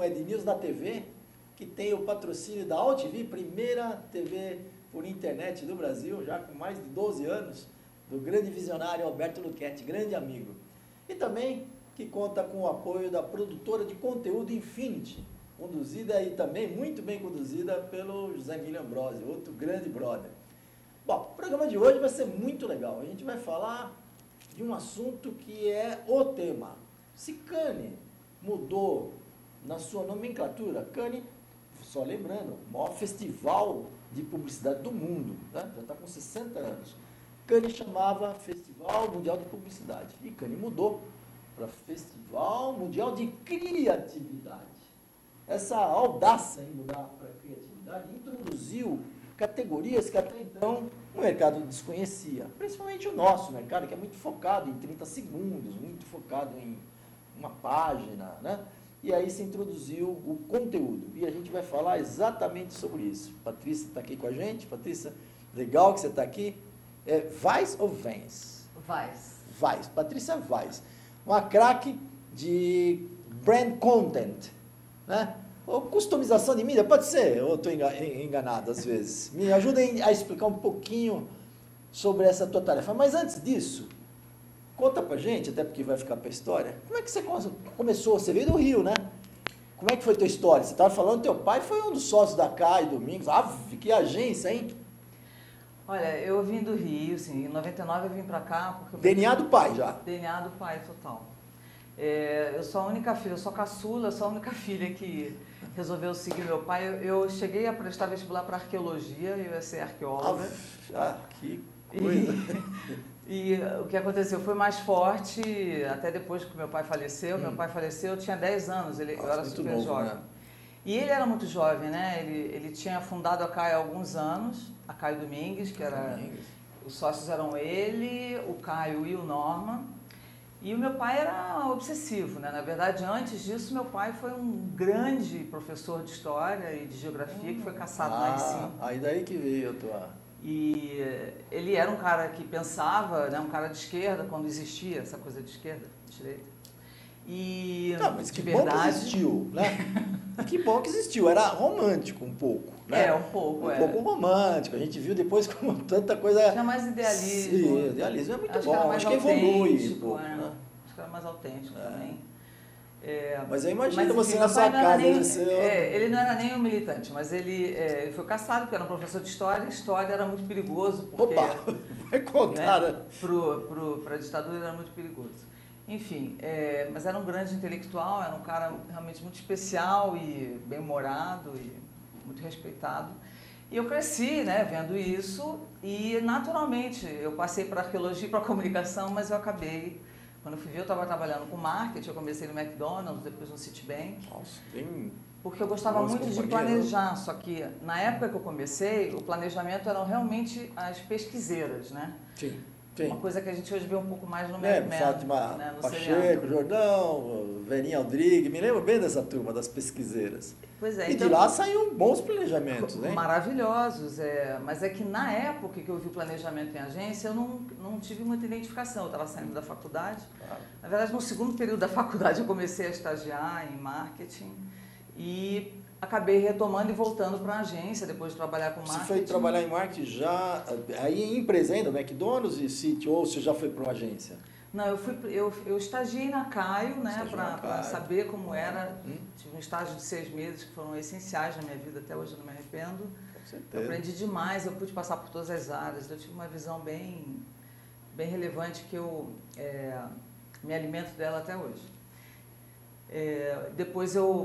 com o Ednews da TV, que tem o patrocínio da AltV, primeira TV por internet do Brasil, já com mais de 12 anos, do grande visionário Alberto Luchetti, grande amigo. E também que conta com o apoio da produtora de conteúdo Infinity, conduzida e também muito bem conduzida pelo José Emílio Ambrosio, outro grande brother. Bom, o programa de hoje vai ser muito legal. A gente vai falar de um assunto que é o tema. Se Cannes mudou na sua nomenclatura, Cannes, só lembrando, o maior festival de publicidade do mundo, né? Já está com 60 anos. Cannes chamava Festival Mundial de Publicidade e Cannes mudou para Festival Mundial de Criatividade. Essa audácia em mudar para criatividade introduziu categorias que até então o mercado desconhecia, principalmente o nosso mercado, que é muito focado em 30 segundos, muito focado em uma página, né? E aí se introduziu o conteúdo, e a gente vai falar exatamente sobre isso. Patrícia está aqui com a gente. Patrícia, legal que você está aqui. É Weiss ou Vence? Weiss. Weiss, Patrícia Weiss. Uma craque de brand content, né? Ou customização de mídia, pode ser, ou estou enganado às vezes. Me ajudem a explicar um pouquinho sobre essa tua tarefa. Mas antes disso, conta pra gente, até porque vai ficar pra história, como é que você começou? Você veio do Rio, né? Como é que foi a tua história? Você estava falando, teu pai foi um dos sócios da CAI Domingos. Que agência, hein? Olha, eu vim do Rio, assim, em 99 eu vim pra cá porque... DNA do pai já? DNA do pai, total. Eu sou a única filha, eu sou caçula, eu sou a única filha que resolveu seguir meu pai. Eu cheguei a prestar vestibular para arqueologia, eu ia ser arqueóloga. Que coisa! E o que aconteceu foi mais forte, até depois que meu pai faleceu. Meu pai faleceu, eu tinha 10 anos, eu era super novo, jovem. Né? E ele era muito jovem, né? Ele tinha fundado a CAI há alguns anos, a CAI Domingues, que era... Os sócios eram ele, o Caio e o Norma. E o meu pai era obsessivo, né? Na verdade, antes disso, meu pai foi um grande professor de história e de geografia que foi caçado lá em cima. Aí daí que veio a tua... E ele era um cara que pensava, né? Um cara de esquerda, quando existia essa coisa de esquerda, de direita. E não, mas que de bom verdade... que existiu, né? Que bom que existiu. Era romântico um pouco, né? Um pouco, Um pouco romântico. A gente viu depois como tanta coisa... Tinha mais idealismo. Sim, idealismo é muito acho bom. Acho que evolui um pouco, né? né? Acho que era mais autêntico também. Mas eu imagino mas, você na sua casa. Ele não era nem um militante, mas ele foi caçado porque era um professor de história. História era muito perigoso. Porque, opa, vai contar. Né, para a ditadura era muito perigoso. Enfim, mas era um grande intelectual, era um cara realmente muito especial e bem-humorado e muito respeitado. E eu cresci, né, vendo isso e, naturalmente, eu passei para arqueologia e para comunicação, mas eu acabei... Quando eu fui ver, eu estava trabalhando com marketing, eu comecei no McDonald's, depois no Citibank. Nossa, bem... Porque eu gostava muito de planejar, só que na época que eu comecei, o planejamento eram realmente as pesquiseiras, né? Sim. Uma coisa que a gente hoje vê um pouco mais no mercado. Fátima, né, Pacheco, Jordão, Verinha Aldrigue, me lembro bem dessa turma, das pesquiseiras. Pois é. E então, de lá saíram bons planejamentos, né? Maravilhosos, mas é que na época que eu vi o planejamento em agência, eu não tive muita identificação, eu estava saindo da faculdade. Claro. Na verdade, no segundo período da faculdade, eu comecei a estagiar em marketing e... acabei retomando e voltando para a agência, depois de trabalhar com marketing. Você foi trabalhar em marketing já, aí em empresa ainda, McDonald's e City, ou você já foi para uma agência? Não, eu estagiei na Caio, né, para saber como era. Tive um estágio de 6 meses que foram essenciais na minha vida, até hoje eu não me arrependo. Com certeza. Eu aprendi demais, eu pude passar por todas as áreas, eu tive uma visão bem relevante que eu me alimento dela até hoje.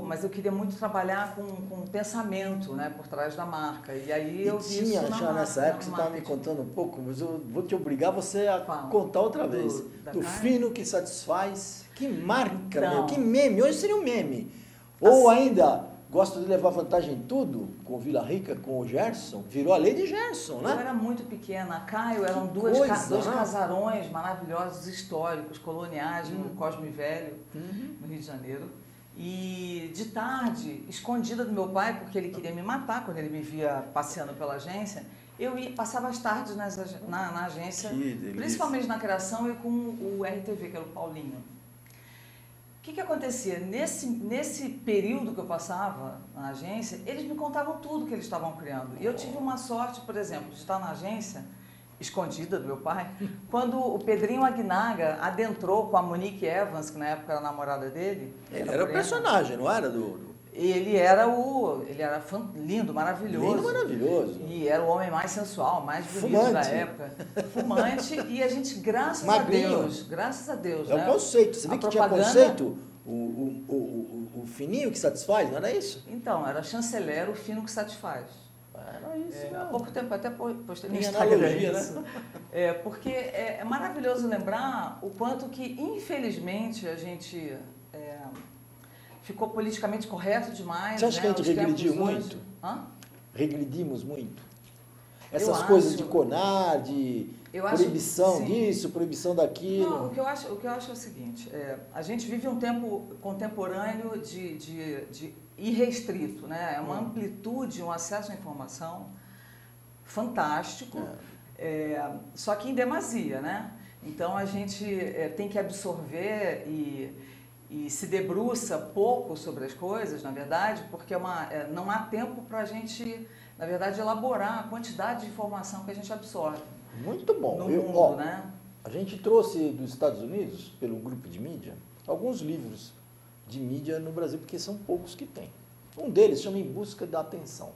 Mas eu queria muito trabalhar com pensamento, né, por trás da marca. E aí eu vi isso já nessa época, você estava me contando um pouco, mas eu vou te obrigar você a contar outra vez. Do fino que satisfaz, que marca, então, que meme. Hoje seria um meme. Ou assim, ainda, gosto de levar vantagem em tudo, com o Vila Rica, com o Gerson. Virou a lei de Gerson, né? Eu era muito pequena. A Caio eram dois casarões maravilhosos, históricos, coloniais, no Cosme Velho, no Rio de Janeiro. E de tarde, escondida do meu pai, porque ele queria me matar quando ele me via passeando pela agência, passava as tardes na agência, principalmente na criação e com o RTV, que era o Paulinho. que acontecia? Nesse período que eu passava na agência, eles me contavam tudo que eles estavam criando. E eu tive uma sorte, por exemplo, de estar na agência, escondida do meu pai, quando o Pedrinho Aguinaga adentrou com a Monique Evans, que na época era a namorada dele. Ele era o personagem, não era Ele era lindo, maravilhoso. Lindo, maravilhoso. E era o homem mais sensual, mais bonito da época. Fumante. E a gente, graças a Deus. É né? o conceito. Você viu que tinha conceito? O fininho que satisfaz, não era isso? Então, era chanceler, o fino que satisfaz. Era isso. Há pouco tempo, até postei no Minha Instagram analogia, isso. né? Porque é maravilhoso lembrar o quanto que, infelizmente, a gente ficou politicamente correto demais. Você acha que a gente regrediu muito? Regredimos muito? Essas coisas de CONAR, de proibição disso, proibição daquilo. Não, o que eu acho é o seguinte, a gente vive um tempo contemporâneo de irrestrito, né? É uma amplitude, um acesso à informação fantástico, só que em demasia, né? Então a gente tem que absorver e se debruça pouco sobre as coisas, na verdade, porque não há tempo para a gente, na verdade, elaborar a quantidade de informação que a gente absorve. Muito bom. No mundo, né? A gente trouxe dos Estados Unidos, pelo grupo de mídia, alguns livros de mídia no Brasil, porque são poucos que tem. Um deles chama Em Busca da Atenção.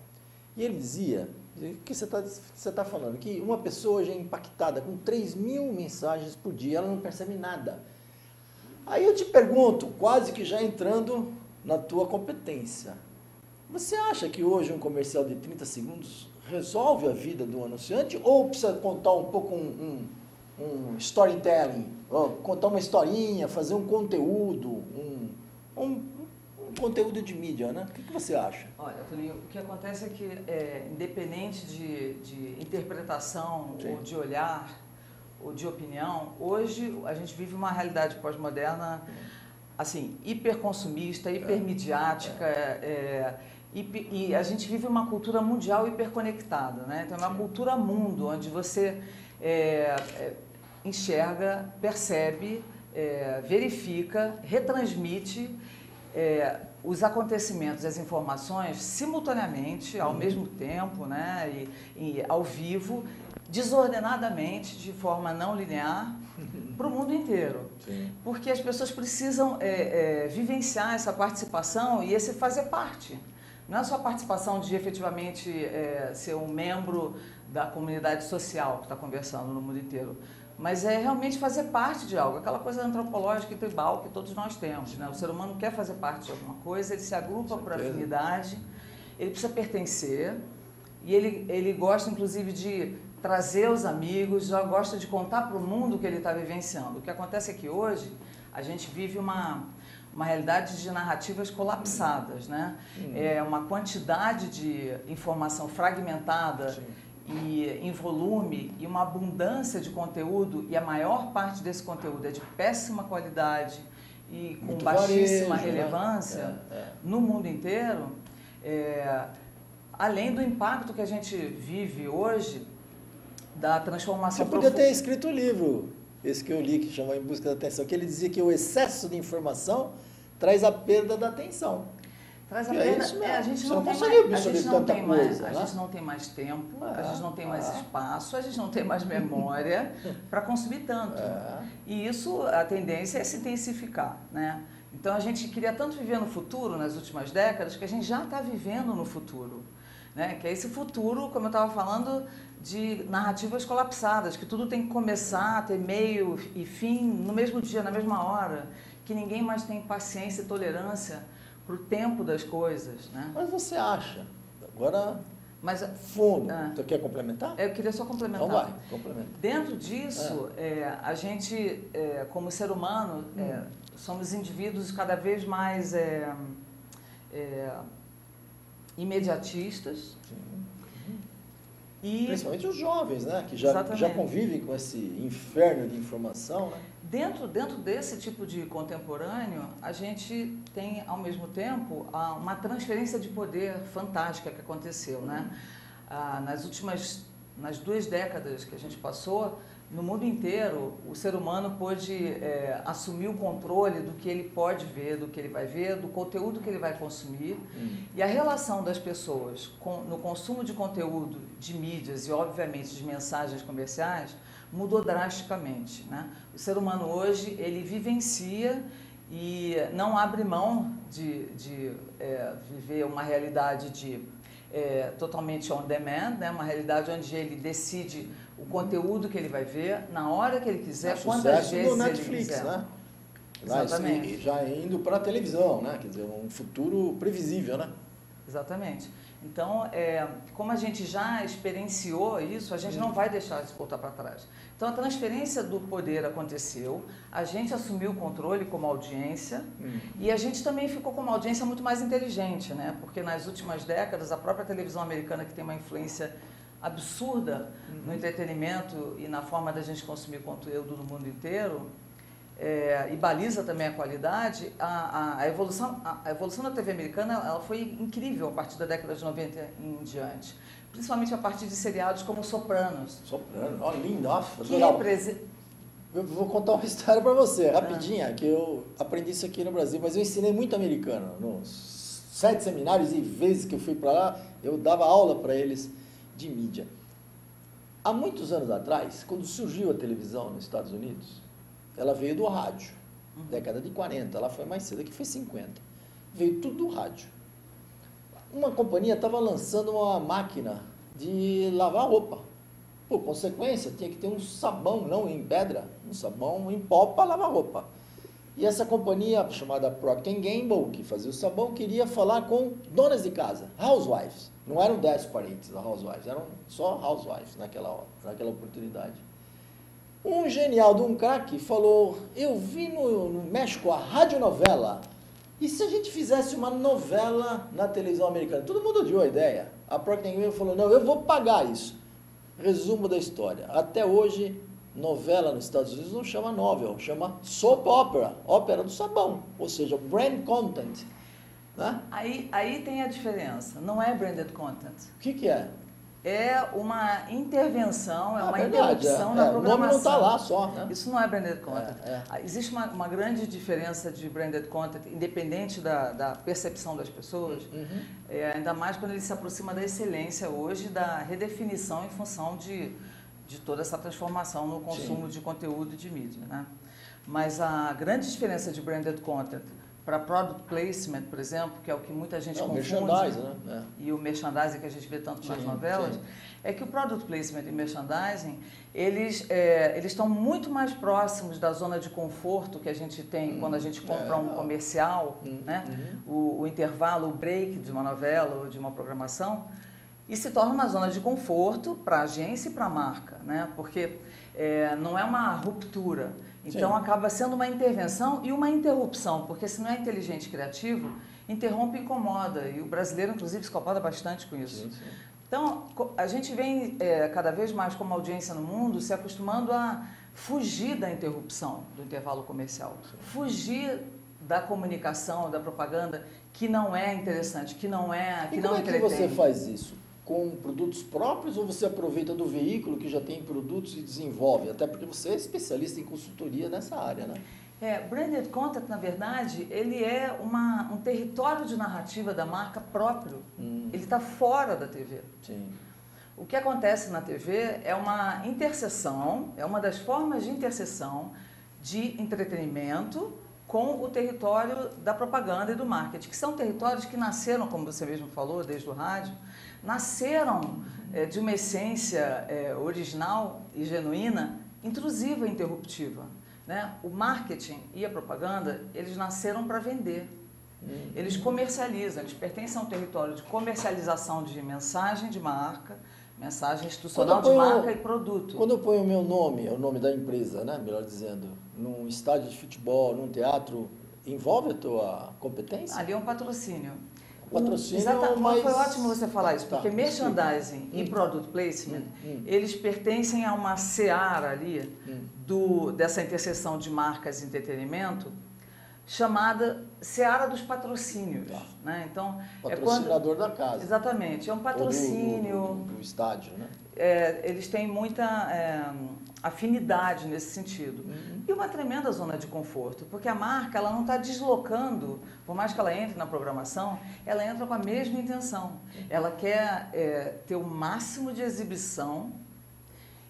E ele dizia, o que você está falando? Que uma pessoa hoje é impactada com 3.000 mensagens por dia, ela não percebe nada. Aí eu te pergunto, quase que já entrando na tua competência, você acha que hoje um comercial de 30 segundos resolve a vida do anunciante ou precisa contar um pouco um storytelling, contar uma historinha, fazer um conteúdo, um conteúdo de mídia, né? O que você acha? Olha, Toninho, o que acontece é que, independente de interpretação ou de olhar ou de opinião, hoje a gente vive uma realidade pós-moderna, assim, hiperconsumista, hipermidiática, e a gente vive uma cultura mundial hiperconectada, né? Então é uma cultura mundo, onde você enxerga, percebe, verifica, retransmite os acontecimentos, as informações simultaneamente, ao mesmo tempo, né? E ao vivo, desordenadamente, de forma não linear, para o mundo inteiro. Sim. Porque as pessoas precisam vivenciar essa participação e esse fazer parte. Não é só a participação de efetivamente ser um membro da comunidade social que está conversando no mundo inteiro, mas é realmente fazer parte de algo, aquela coisa antropológica e tribal que todos nós temos, né? O ser humano quer fazer parte de alguma coisa, ele se agrupa por afinidade, ele precisa pertencer e ele gosta inclusive de trazer os amigos, já gosta de contar para o mundo o que ele está vivenciando. O que acontece é que hoje a gente vive uma realidade de narrativas colapsadas, né? É uma quantidade de informação fragmentada e em volume e uma abundância de conteúdo, e a maior parte desse conteúdo é de péssima qualidade e com muito baixíssima varejo, relevância né? no mundo inteiro, além do impacto que a gente vive hoje da transformação profunda. Você podia ter escrito o livro, esse que eu li, que chama Em Busca da Atenção, que ele dizia que o excesso de informação traz a perda da atenção. Traz a perda, a gente não tem mais tempo, a gente não tem mais espaço, a gente não tem mais memória para consumir tanto. E isso, a tendência é se intensificar, né? Então a gente queria tanto viver no futuro, nas últimas décadas, que a gente já está vivendo no futuro, né? Que é esse futuro, como eu estava falando, de narrativas colapsadas, que tudo tem que começar, ter meio e fim no mesmo dia, na mesma hora, que ninguém mais tem paciência e tolerância para o tempo das coisas, né? Mas você acha, agora, fundo, você quer complementar? Eu queria só complementar. Então vai, complementa. Dentro disso, a gente, como ser humano, somos indivíduos cada vez mais imediatistas. Sim. E principalmente os jovens, né? Que já convivem com esse inferno de informação, né? Dentro desse tipo de contemporâneo, a gente tem, ao mesmo tempo, uma transferência de poder fantástica que aconteceu, né? Nas 2 décadas que a gente passou, no mundo inteiro, o ser humano pôde assumir o controle do que ele pode ver, do que ele vai ver, do conteúdo que ele vai consumir. E a relação das pessoas no consumo de conteúdo, de mídias e, obviamente, de mensagens comerciais mudou drasticamente, né? O ser humano hoje, ele vivencia e não abre mão de viver uma realidade totalmente on demand, né? Uma realidade onde ele decide o conteúdo que ele vai ver, na hora que ele quiser, quantas vezes Netflix, ele quiser. Né? Exatamente. Já indo para a televisão, né? Quer dizer, um futuro previsível, né? Exatamente. Então, como a gente já experienciou isso, a gente não vai deixar de voltar para trás. Então, a transferência do poder aconteceu, a gente assumiu o controle como audiência e a gente também ficou com uma audiência muito mais inteligente, né? Porque nas últimas décadas, a própria televisão americana, que tem uma influência absurda no entretenimento e na forma da gente consumir conteúdo no mundo inteiro, e baliza também a qualidade, a evolução da TV americana ela foi incrível a partir da década de 90 em diante. Principalmente a partir de seriados como Sopranos. Sopranos, ó, lindo, Eu vou contar uma história para você, rapidinha, que eu aprendi isso aqui no Brasil, mas eu ensinei muito americano. Nos 7 seminários e vezes que eu fui para lá, eu dava aula para eles de mídia. Há muitos anos atrás, quando surgiu a televisão nos Estados Unidos, ela veio do rádio, década de 40, ela foi mais cedo, aqui foi 50. Veio tudo do rádio. Uma companhia estava lançando uma máquina de lavar roupa. Por consequência, tinha que ter um sabão, não em pedra, um sabão em pó para lavar roupa. E essa companhia, chamada Procter & Gamble, que fazia o sabão, queria falar com donas de casa, housewives. Não eram 10 parentes da housewives, eram só housewives naquela oportunidade. Um genial de um craque falou, eu vi no México a radionovela, e se a gente fizesse uma novela na televisão americana? Todo mundo odiou a ideia. A Procter & Gamble falou, não, eu vou pagar isso. Resumo da história. Até hoje, novela nos Estados Unidos não chama novel, chama soap opera, ópera do sabão, ou seja, brand content. Né? Aí tem a diferença, não é branded content. O que é? É uma intervenção, é uma verdade, interrupção na programação. O nome não está lá só, né? Isso não é branded content. Existe uma grande diferença de branded content, independente da percepção das pessoas, ainda mais quando ele se aproxima da excelência hoje, da redefinição em função de toda essa transformação no consumo de conteúdo e de mídia, né? Mas a grande diferença de branded content para product placement, por exemplo, que é o que muita gente confunde, merchandising, né? E o merchandising que a gente vê tanto nas novelas, é que o product placement e merchandising, eles estão muito mais próximos da zona de conforto que a gente tem quando a gente compra um comercial, né? O intervalo, o break de uma novela ou de uma programação, e se torna uma zona de conforto para a agência e para a marca, né? Porque não é uma ruptura. Então, acaba sendo uma intervenção e uma interrupção, porque se não é inteligente e criativo, interrompe e incomoda. E o brasileiro, inclusive, se incomoda bastante com isso. Então, a gente vem cada vez mais como audiência no mundo se acostumando a fugir da interrupção do intervalo comercial. Fugir da comunicação, da propaganda que não é interessante, que não entretém. Como é que você faz isso? Com produtos próprios ou você aproveita do veículo que já tem produtos e desenvolve? Até porque você é especialista em consultoria nessa área, né? Branded content, na verdade, ele é um território de narrativa da marca próprio. Ele está fora da TV. Sim. O que acontece na TV é uma interseção, é uma das formas de interseção de entretenimento com o território da propaganda e do marketing, que são territórios que nasceram, como você mesmo falou, desde o rádio, nasceram de uma essência original e genuína, intrusiva e interruptiva. Né? O marketing e a propaganda, eles nasceram para vender. Eles comercializam, eles pertencem a um território de comercialização de mensagem de marca, mensagem institucional de marca e produto. Quando eu ponho o meu nome, é o nome da empresa, né? Melhor dizendo, num estádio de futebol, num teatro, envolve a tua competência? Ali é um patrocínio. Mas... Foi ótimo você falar isso, porque merchandising e product placement, eles pertencem a uma seara ali dessa interseção de marcas e entretenimento, chamada seara dos patrocínios. Né? Então, patrocinador da casa. Exatamente, é um patrocínio. Do estádio, né? Eles têm muita afinidade nesse sentido. E uma tremenda zona de conforto, porque a marca ela não está deslocando, por mais que ela entre na programação, ela entra com a mesma intenção. Ela quer ter o máximo de exibição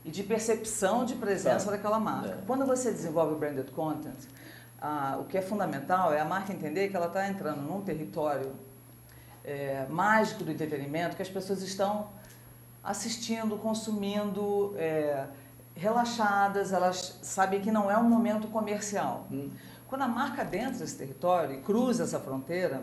e de percepção de presença daquela marca. Quando você desenvolve o branded content, o que é fundamental é a marca entender que ela está entrando num território mágico do entretenimento, que as pessoas estão assistindo, consumindo, relaxadas, elas sabem que não é um momento comercial. Quando a marca adentra desse território e cruza essa fronteira,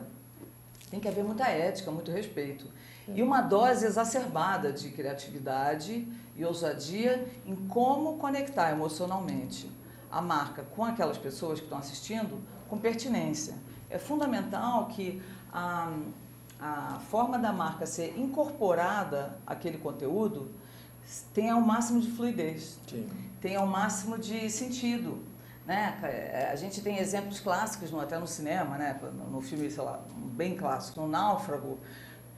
tem que haver muita ética, muito respeito. E uma dose exacerbada de criatividade e ousadia em como conectar emocionalmente a marca com aquelas pessoas que estão assistindo com pertinência. É fundamental que a forma da marca ser incorporada àquele conteúdo tenha o máximo de fluidez, tenha o máximo de sentido. Né? A gente tem exemplos clássicos até no cinema, né? No filme, sei lá, bem clássico, no Náufrago,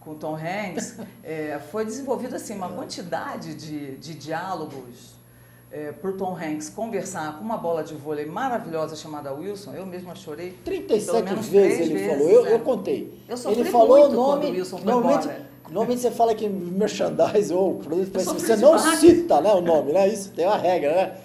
com Tom Hanks, foi desenvolvido assim, uma quantidade de diálogos para o Tom Hanks conversar com uma bola de vôlei maravilhosa chamada Wilson. Eu mesma chorei 37 vezes ele falou, eu contei. Eu sofri ele falou muito o nome, quando o Wilson foi embora. Normalmente você fala que merchandise ou produto, você não cita, né, o nome, né? Isso tem uma regra, né?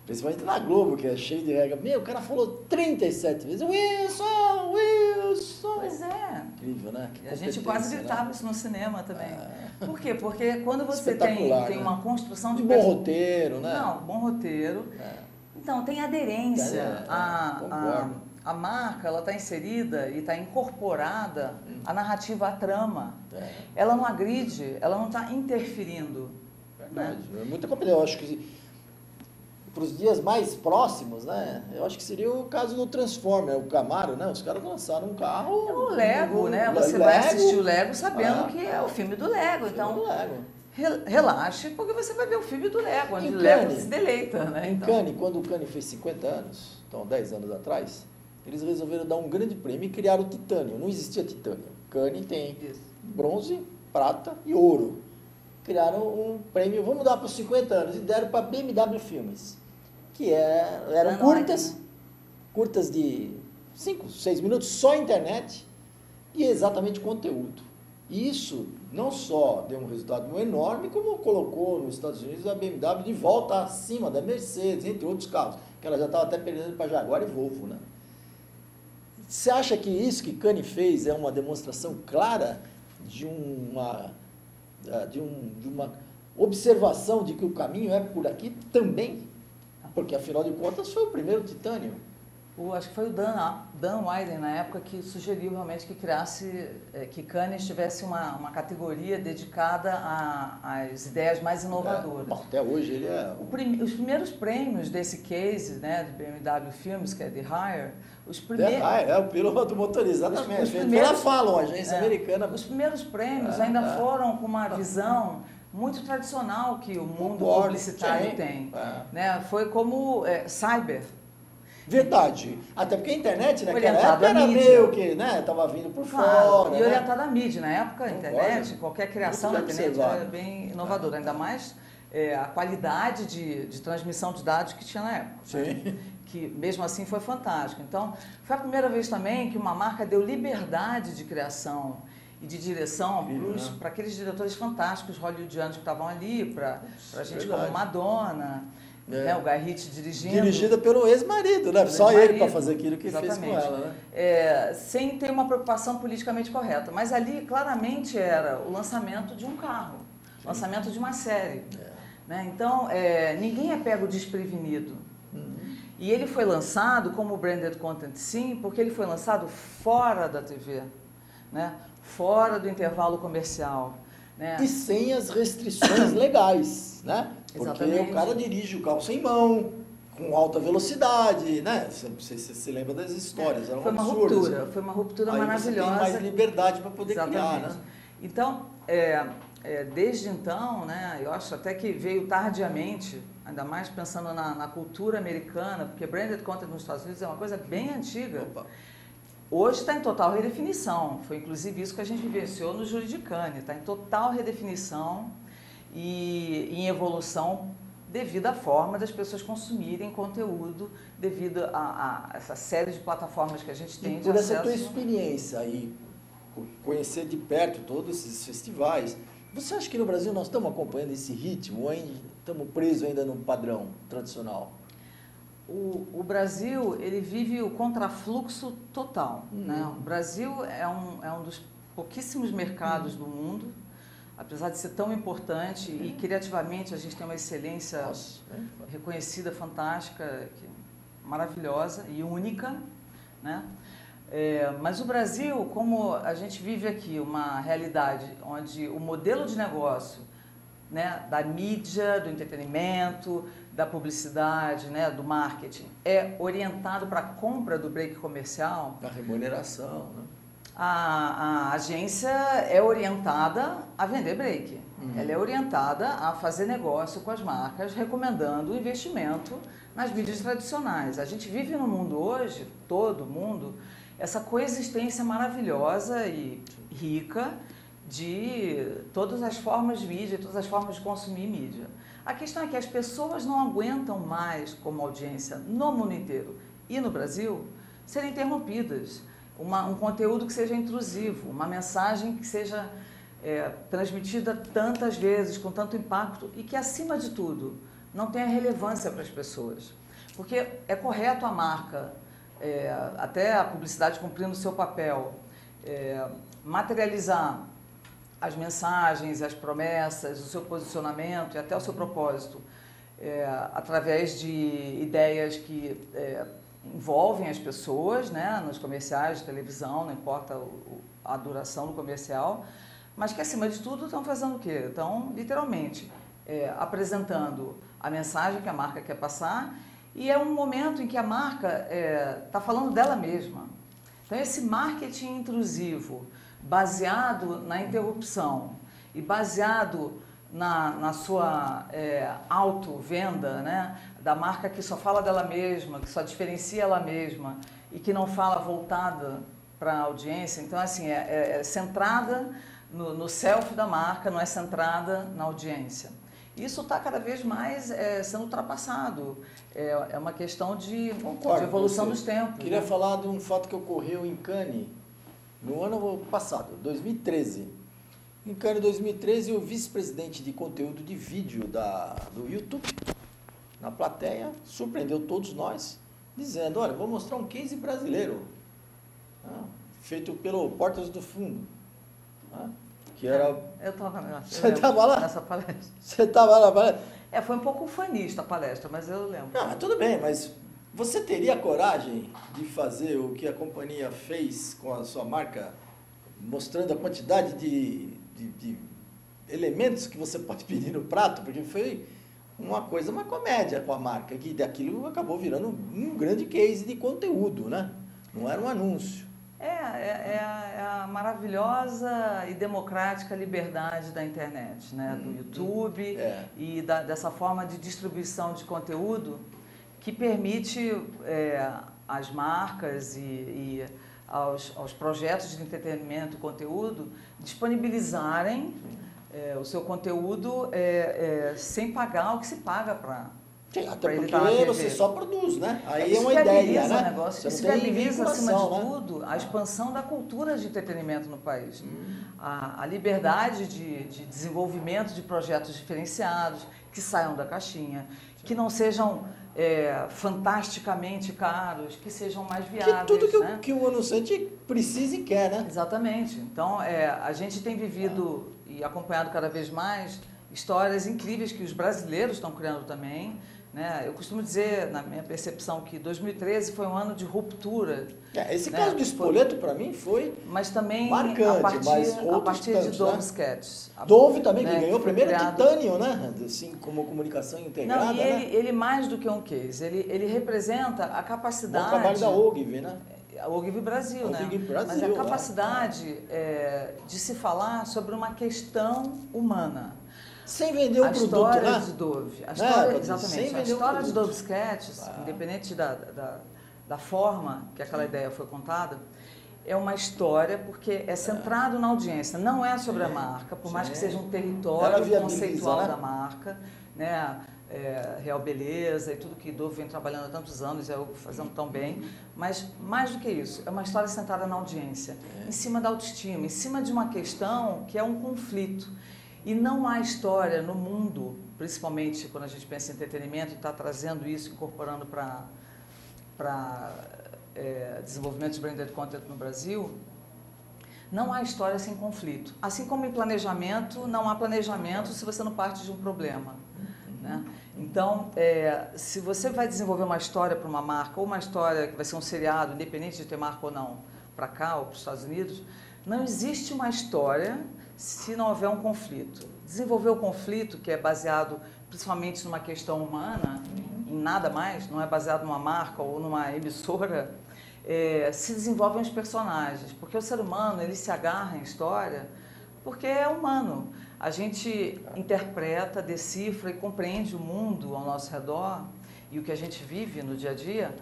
Principalmente na Globo, que é cheio de regra. O cara falou 37 vezes, Wilson, Wilson. Pois é. Incrível, né? A gente quase gritava isso no cinema também. Por quê? Porque quando você tem uma construção de... bom roteiro, né? Não, bom roteiro. Então, tem aderência. A marca, ela está inserida e está incorporada à narrativa, à trama. Ela não agride, ela não está interferindo. Verdade. Né? Muita competência. Eu acho que para os dias mais próximos, né? Eu acho que seria o caso do Transformer, o Camaro, né? Os caras lançaram um carro... É o Lego, né? Você vai assistir o Lego sabendo que é o filme do Lego. Então, relaxe, porque você vai ver o filme do Lego, onde o Lego se deleita, né? Em Cannes, quando o Cannes fez 50 anos, então 10 anos atrás, eles resolveram dar um grande prêmio e criaram o titânio. Não existia titânio. Cannes tem bronze, prata e ouro. Criaram um prêmio, vamos dar para os 50 anos, e deram para a BMW Filmes, que eram curtas de 5, 6 minutos, só internet e exatamente conteúdo. E isso não só deu um resultado enorme, como colocou nos Estados Unidos a BMW de volta acima da Mercedes, entre outros carros, que ela já estava até perdendo para Jaguar e Volvo, né? Você acha que isso que Cannes fez é uma demonstração clara de uma observação de que o caminho é por aqui também? Porque, afinal de contas, foi o primeiro titânio. Acho que foi o Dan Wieden, na época, que sugeriu realmente que que Cannes tivesse uma categoria dedicada às ideias mais inovadoras. Bom, até hoje ele é... Os primeiros prêmios desse case, né, do BMW Filmes, que é The Hire, o piloto motorista, exatamente. Ela fala, uma agência americana. Os primeiros prêmios ainda foram com uma visão muito tradicional que o mundo publicitário tem. Né? Foi como cyber. Verdade. Até porque a internet naquela época era meio que, né, estava vindo por fora. E orientada à mídia. Na época, a internet, qualquer criação na internet era bem inovadora. Ainda mais a qualidade de transmissão de dados que tinha na época. Sim. Que mesmo assim foi fantástico. Então, foi a primeira vez também que uma marca deu liberdade de criação e de direção para aqueles diretores fantásticos hollywoodianos que estavam ali, para a gente como Madonna, né, o Guy Ritchie dirigindo. Dirigida pelo ex-marido, né? Só ele para fazer aquilo que fez com ela, né? Sem ter uma preocupação politicamente correta. Mas ali, claramente, era o lançamento de um carro, lançamento de uma série. Né? Então, ninguém é pego desprevenido. E ele foi lançado como branded content, sim, porque ele foi lançado fora da TV, né? Fora do intervalo comercial. Né? E sem as restrições legais, né? Porque Exatamente. O cara dirige o carro sem mão, com alta velocidade, né? Você se lembra das histórias, eram absurdas. Foi uma ruptura aí maravilhosa. Você tem mais liberdade para poder criar, né? Então, desde então, né, eu acho até que veio tardiamente, ainda mais pensando na cultura americana, porque branded content nos Estados Unidos é uma coisa bem antiga. Hoje está em total redefinição, foi inclusive isso que a gente vivenciou no Júri de Cannes, está em total redefinição e em evolução devido à forma das pessoas consumirem conteúdo, devido a essa série de plataformas que a gente tem E de por essa acesso. tua experiência aí, por conhecer de perto todos esses festivais, você acha que no Brasil nós estamos acompanhando esse ritmo ou ainda estamos presos ainda num padrão tradicional? O Brasil, ele vive o contrafluxo total, né? O Brasil é um dos pouquíssimos mercados do mundo, apesar de ser tão importante e criativamente a gente tem uma excelência reconhecida, fantástica, maravilhosa e única, né? Mas o Brasil, como a gente vive aqui uma realidade onde o modelo de negócio, né, da mídia, do entretenimento, da publicidade, né, do marketing, é orientado para a compra do break comercial. Da remuneração, né? A agência é orientada a vender break. Ela é orientada a fazer negócio com as marcas, recomendando o investimento nas mídias tradicionais. A gente vive no mundo hoje, todo mundo, essa coexistência maravilhosa e rica de todas as formas de mídia, todas as formas de consumir mídia. A questão é que as pessoas não aguentam mais, como audiência no mundo inteiro e no Brasil, serem interrompidas. Um conteúdo que seja intrusivo, uma mensagem que seja transmitida tantas vezes, com tanto impacto e que, acima de tudo, não tenha relevância para as pessoas. Porque é correto a marca, até a publicidade cumprindo o seu papel, materializar as mensagens, as promessas, o seu posicionamento e até o seu propósito, através de ideias que envolvem as pessoas, né, nos comerciais de televisão, não importa a duração do comercial, mas que, acima de tudo, estão fazendo o quê? Estão, literalmente, apresentando a mensagem que a marca quer passar, e é um momento em que a marca está falando dela mesma. Então, esse marketing intrusivo, baseado na interrupção e baseado na sua auto-venda, né, da marca que só fala dela mesma, que só diferencia ela mesma e que não fala voltada para a audiência. Então, assim, é centrada no self da marca, não é centrada na audiência. Isso está cada vez mais sendo ultrapassado. É uma questão de evolução dos tempos. Queria falar de um fato que ocorreu em Cannes no ano passado, 2013. Em Cannes 2013, o vice-presidente de conteúdo de vídeo do YouTube, na plateia, surpreendeu todos nós, dizendo, olha, vou mostrar um case brasileiro, feito pelo Portas do Fundo, que era... Eu estava Você estava lá? Nessa palestra. Você estava lá na palestra? Foi um pouco ufanista a palestra, mas eu lembro. Não, tudo bem, mas você teria coragem de fazer o que a companhia fez com a sua marca, mostrando a quantidade de elementos que você pode pedir no prato? Porque foi uma comédia com a marca, que daquilo acabou virando um grande case de conteúdo, né? Não era um anúncio. É a maravilhosa e democrática liberdade da internet, né? Do YouTube e dessa forma de distribuição de conteúdo que permite às marcas e aos projetos de entretenimento e conteúdo disponibilizarem o seu conteúdo sem pagar o que se paga para... Até porque você só produz, né? Aí é uma ideia, né? Negócio. Isso viabiliza, acima de tudo, a expansão da cultura de entretenimento no país. A liberdade de desenvolvimento de projetos diferenciados, que saiam da caixinha, que não sejam fantasticamente caros, que sejam mais viáveis. Que tudo que o anunciante precisa e quer, né? Exatamente. Então, a gente tem vivido e acompanhado cada vez mais histórias incríveis que os brasileiros estão criando também, né? Eu costumo dizer, na minha percepção, que 2013 foi um ano de ruptura. Esse caso do Spoleto, para mim, foi mas também marcante, a partir de Dove Sketches. Dove também, que ganhou o primeiro Titânio, né? Assim, como comunicação integrada. Não, e ele mais do que um case, ele representa a capacidade... O trabalho da Ogilvy, né? A Ogilvy Brasil, né? Mas a capacidade de se falar sobre uma questão humana. Sem vender o produto, né? A história de Dove. Exatamente. A história de Dove Sketches, independente da forma que aquela ideia foi contada, é uma história porque é centrado na audiência. Não é sobre a marca, por mais que seja um território conceitual da marca, né? Real Beleza e tudo que Dove vem trabalhando há tantos anos e eu fazendo tão bem, mas mais do que isso, é uma história sentada na audiência, em cima da autoestima, em cima de uma questão que é um conflito. E não há história no mundo, principalmente quando a gente pensa em entretenimento e está trazendo isso, incorporando para desenvolvimento de branded content no Brasil, não há história sem conflito. Assim como em planejamento, não há planejamento se você não parte de um problema. Né? Então, se você vai desenvolver uma história para uma marca, ou uma história que vai ser um seriado, independente de ter marca ou não, para cá ou para os Estados Unidos, não existe uma história se não houver um conflito. Desenvolver o conflito, que é baseado principalmente numa questão humana, em nada mais, não é baseado numa marca ou numa emissora, se desenvolvem os personagens, porque o ser humano ele se agarra em história porque é humano. A gente interpreta, decifra e compreende o mundo ao nosso redor e o que a gente vive no dia a dia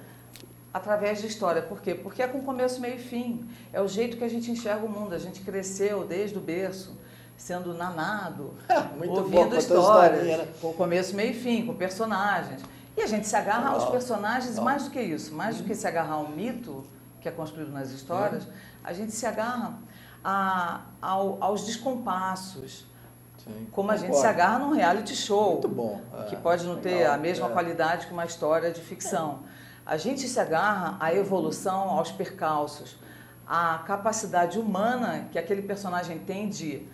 através de história. Por quê? Porque é com começo, meio e fim. É o jeito que a gente enxerga o mundo. A gente cresceu desde o berço, sendo nanado, ouvindo histórias, com começo, meio e fim, com personagens. E a gente se agarra aos personagens, mais do que isso, mais do que se agarrar ao mito que é construído nas histórias, a gente se agarra aos descompassos, como a gente se agarra num reality show, muito bom, que pode não ter a mesma qualidade que uma história de ficção. A gente se agarra à evolução, aos percalços, à capacidade humana que aquele personagem tem de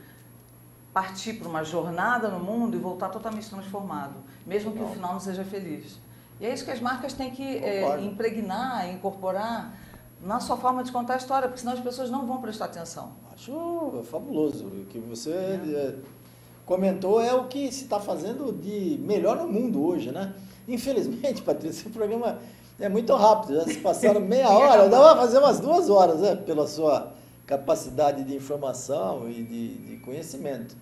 partir para uma jornada no mundo e voltar totalmente transformado, mesmo que o final não seja feliz. E é isso que as marcas têm que impregnar, incorporar na sua forma de contar a história, porque senão as pessoas não vão prestar atenção. Acho fabuloso. O que você comentou é o que se está fazendo de melhor no mundo hoje, né? Infelizmente, Patrícia, o programa é muito rápido, já se passaram meia hora, dá para fazer umas 2 horas, pela sua capacidade de informação e de conhecimento.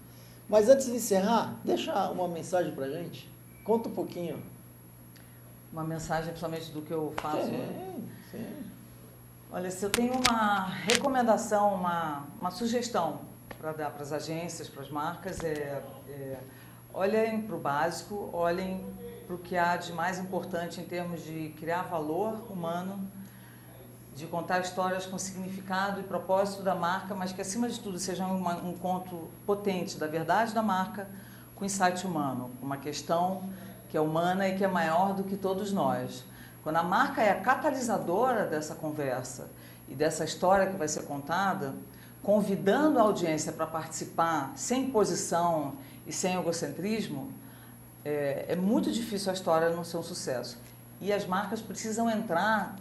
Mas antes de encerrar, deixa uma mensagem para a gente. Conta um pouquinho. Uma mensagem, principalmente do que eu faço. Sim. Olha, se eu tenho uma recomendação, uma sugestão para dar para as agências, para as marcas, olhem para o básico, olhem para o que há de mais importante em termos de criar valor humano, de contar histórias com significado e propósito da marca, mas que, acima de tudo, seja um conto potente da verdade da marca com insight humano, uma questão que é humana e que é maior do que todos nós. Quando a marca é a catalisadora dessa conversa e dessa história que vai ser contada, convidando a audiência para participar sem imposição e sem egocentrismo, é muito difícil a história não ser um sucesso. E as marcas precisam entrar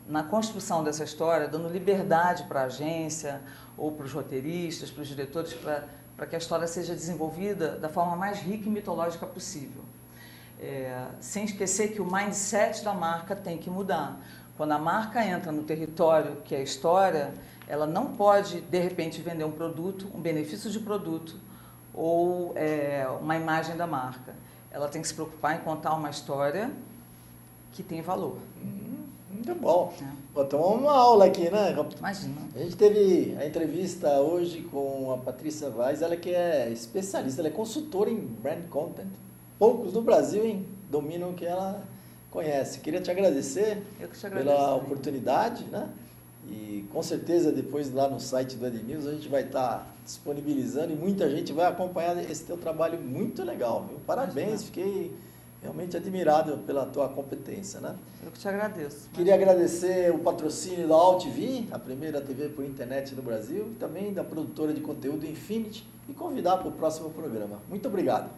na construção dessa história, dando liberdade para a agência, ou para os roteiristas, para os diretores, para que a história seja desenvolvida da forma mais rica e mitológica possível. Sem esquecer que o mindset da marca tem que mudar. Quando a marca entra no território que é a história, ela não pode, de repente, vender um produto, um benefício de produto, ou uma imagem da marca. Ela tem que se preocupar em contar uma história que tem valor. Muito bom. Vou tomar uma aula aqui, né? Imagina. A gente teve a entrevista hoje com a Patrícia Vaz, ela que é especialista, ela é consultora em brand content. Poucos no Brasil dominam o que ela conhece. Queria te agradecer pela oportunidade, né? E com certeza depois lá no site do Ednews a gente vai estar disponibilizando e muita gente vai acompanhar esse teu trabalho muito legal, viu? Parabéns, fiquei realmente admirado pela tua competência, né? Eu que te agradeço. Queria agradecer o patrocínio da AllTV, a primeira TV por internet no Brasil, e também da produtora de conteúdo Infinity, e convidar para o próximo programa. Muito obrigado.